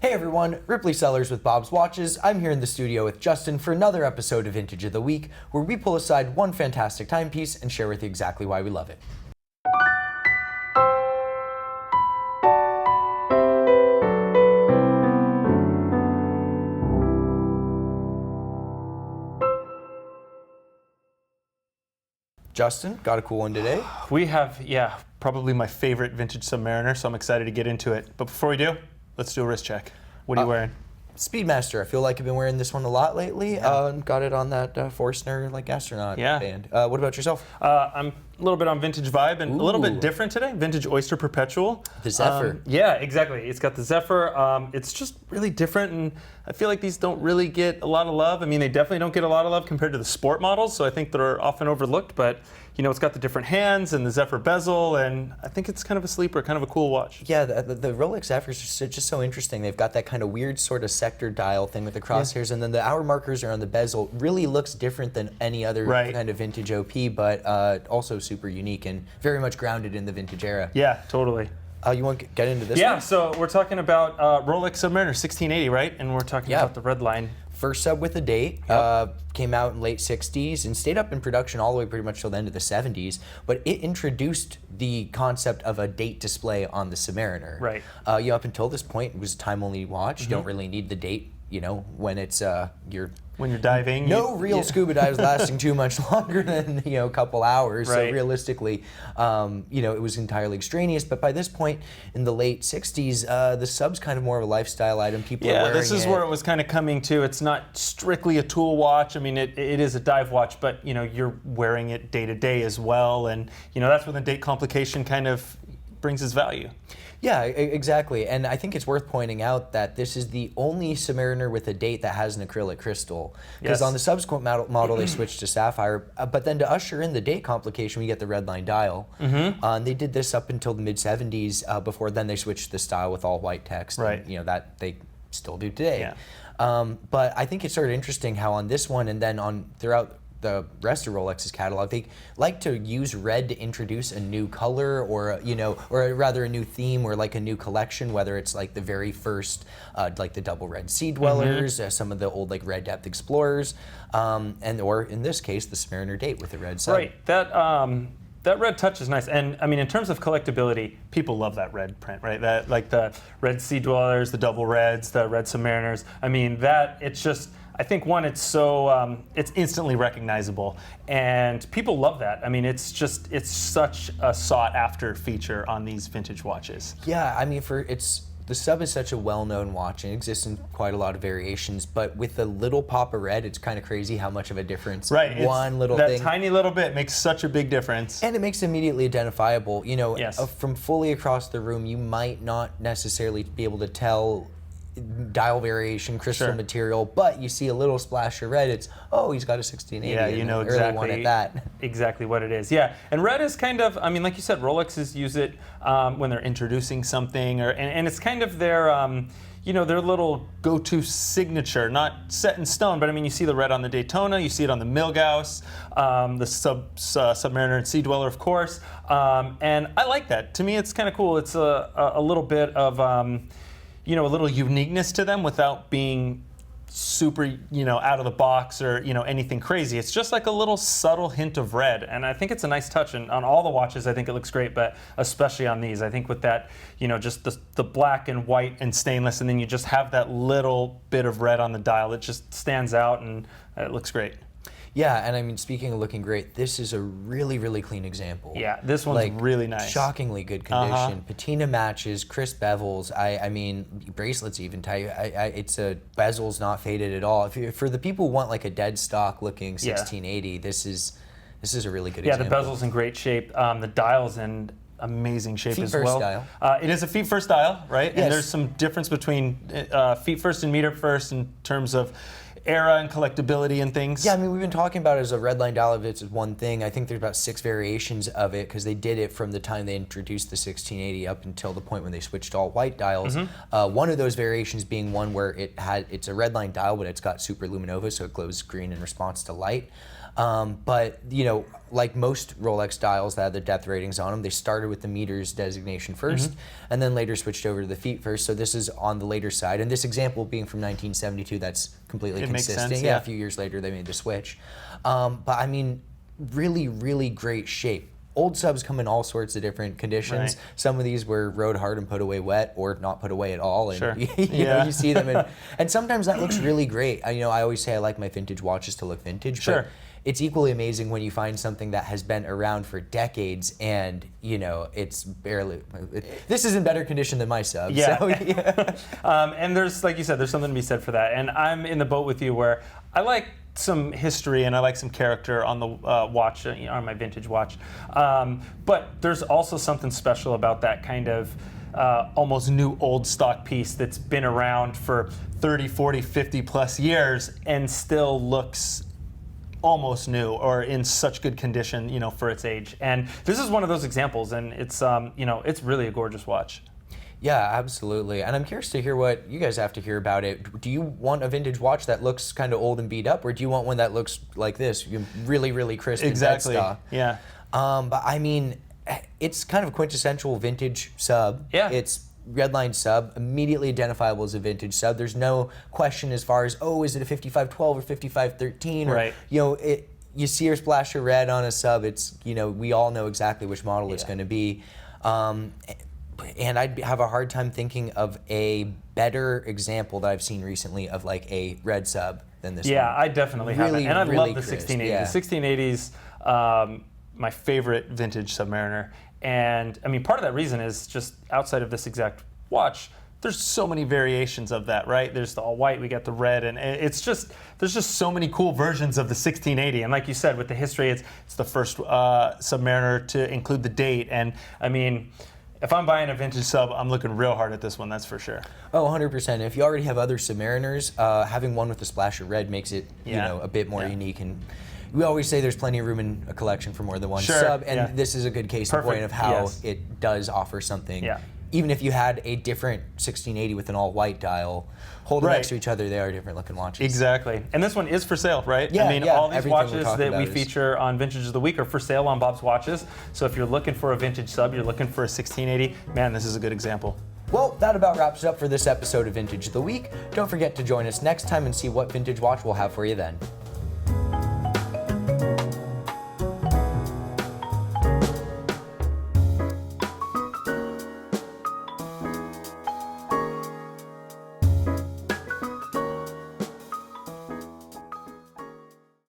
Hey everyone, Ripley Sellers with Bob's Watches. I'm here in the studio with Justin for another episode of Vintage of the Week, where we pull aside one fantastic timepiece and share with you exactly why we love it. Justin, got a cool one today. We have, probably my favorite vintage Submariner, so I'm excited to get into it. But before we do, let's do a wrist check. What are you wearing? Speedmaster. I feel like I've been wearing this one a lot lately. Got it on that Forstner astronaut band. What about yourself? I'm a little bit on vintage vibe and a little bit different today. Vintage Oyster Perpetual. The Zephyr. Yeah, exactly. It's got the Zephyr. It's just really different, and I feel like these don't really get a lot of love. I mean, they definitely don't get a lot of love compared to the sport models, so I think they're often overlooked. But you know, it's got the different hands and the Zephyr bezel, and I think it's kind of a sleeper, kind of a cool watch. Yeah, the Rolex Zephyrs are just so interesting. They've got that kind of weird sort of sector dial thing with the crosshairs, and then the hour markers are on the bezel. Really looks different than any other kind of vintage OP, but also super unique and very much grounded in the vintage era. Yeah, totally. You want to get into this one? Yeah, so we're talking about Rolex Submariner 1680, right? And we're talking about the red line. First sub with a date, came out in late 60s and stayed up in production all the way pretty much till the end of the 70s, but it introduced the concept of a date display on the Submariner. Right. Up until this point, it was a time-only watch. You don't really need the date, when it's when you're diving. No real scuba dives lasting too much longer than a couple hours. Right. So realistically, it was entirely extraneous. But by this point in the late 60s, the sub's kind of more of a lifestyle item. People are wearing this is where it was kind of coming to. It's not strictly a tool watch. I mean, it is a dive watch, but you're wearing it day to day as well, and that's where the date complication kind of brings its value. Yeah, exactly. And I think it's worth pointing out that this is the only Submariner with a date that has an acrylic crystal. Because on the subsequent model, they switched to sapphire. But then to usher in the date complication, we get the red line dial. And they did this up until the mid-70s. Before then, they switched to the style with all white text. Right. And, that they still do today. Yeah. But I think it's sort of interesting how on this one and then throughout the rest of Rolex's catalog, they like to use red to introduce a new color or rather a new theme or like a new collection, whether it's like the very first like the double red sea dwellers, some of the old like red depth explorers, or in this case the Submariner date with the red sub. Right. That red touch is nice, and I mean, in terms of collectability, people love that red print, right? That like the red sea dwellers, the double reds, the red Submariners. I mean, it's just. I think one, it's so it's instantly recognizable, and people love that. I mean, it's such a sought-after feature on these vintage watches. Yeah, I mean, the sub is such a well-known watch and exists in quite a lot of variations, but with the little pop of red, it's kind of crazy how much of a difference one little thing. That tiny little bit makes such a big difference. And it makes it immediately identifiable. From fully across the room, you might not necessarily be able to tell dial variation, crystal material, but you see a little splash of red, it's, he's got a 1680. Yeah, you know exactly one at that. Exactly what it is. Yeah, and red is kind of, I mean, like you said, Rolexes use it when they're introducing something, and it's kind of their, their little go-to signature, not set in stone, but I mean, you see the red on the Daytona, you see it on the Milgauss, the Submariner and Sea Dweller, of course, and I like that. To me, it's kind of cool. It's a little bit of, a little uniqueness to them without being super, out of the box or, anything crazy. It's just like a little subtle hint of red, and I think it's a nice touch. And on all the watches, I think it looks great, but especially on these, I think with that, just the black and white and stainless, and then you just have that little bit of red on the dial. It just stands out, and it looks great. Yeah, and I mean, speaking of looking great, this is a really, really clean example. Yeah, this one's really nice. Shockingly good condition. Patina matches, crisp bevels. I mean, bracelets even tight. It's bezel's not faded at all. For the people who want like a dead stock looking 1680, this is a really good example. Yeah, the bezel's in great shape. The dial's in amazing shape as well. Feet first dial. It is a feet first dial, right? Yes. And there's some difference between feet first and meter first in terms of era and collectability and things. Yeah, I mean, we've been talking about it as a red line dial. It's one thing. I think there's about 6 variations of it because they did it from the time they introduced the 1680 up until the point when they switched to all white dials. One of those variations being one where it's a red line dial, but it's got super luminova, so it glows green in response to light. But like most Rolex dials that had the depth ratings on them, they started with the meters designation first, and then later switched over to the feet first. So this is on the later side. And this example being from 1972, that's completely consistent. Makes sense, yeah, a few years later they made the switch. But I mean, really, really great shape. Old subs come in all sorts of different conditions. Right. Some of these were rode hard and put away wet, or not put away at all. And Sure. you see them, and sometimes that looks really great. I always say I like my vintage watches to look vintage, Sure. but it's equally amazing when you find something that has been around for decades and it's barely. This is in better condition than my sub. Yeah. So, yeah. And there's, like you said, there's something to be said for that. And I'm in the boat with you where I like some history and I like some character on the watch, on my vintage watch. But there's also something special about that kind of almost new old stock piece that's been around for 30, 40, 50 plus years and still looks almost new or in such good condition, for its age. And this is one of those examples, and it's it's really a gorgeous watch. Yeah, absolutely. And I'm curious to hear what you guys have to hear about it. Do you want a vintage watch that looks kind of old and beat up, or do you want one that looks like this, really, really crisp Exactly. and dead stock? Yeah. But I mean, it's kind of a quintessential vintage sub. Yeah. It's redline sub, immediately identifiable as a vintage sub. There's no question as far as, is it a 5512 or 5513? Right. Or, you see a splash of red on a sub, it's, we all know exactly which model it's going to be. And I'd have a hard time thinking of a better example that I've seen recently of like a red sub than this one. Yeah, I definitely have it. And I really love the crisp, 1680. yeah. The 1680s, my favorite vintage Submariner. And I mean, part of that reason is just outside of this exact watch, there's so many variations of that, right? There's the all white, we got the red, and there's just so many cool versions of the 1680. And like you said, with the history, it's the first Submariner to include the date. And I mean, if I'm buying a vintage sub, I'm looking real hard at this one, that's for sure. Oh, 100%. If you already have other Submariners, having one with a splash of red makes it, a bit more unique. And we always say there's plenty of room in a collection for more than one sub, and this is a good case in point of how it does offer something. Yeah. Even if you had a different 1680 with an all-white dial, hold them next to each other, they are different looking watches. Exactly. And this one is for sale, right? Yeah, I mean, all these everything watches that we feature on Vintage of the Week are for sale on Bob's Watches. So if you're looking for a vintage sub, you're looking for a 1680, man, this is a good example. Well, that about wraps it up for this episode of Vintage of the Week. Don't forget to join us next time and see what vintage watch we'll have for you then.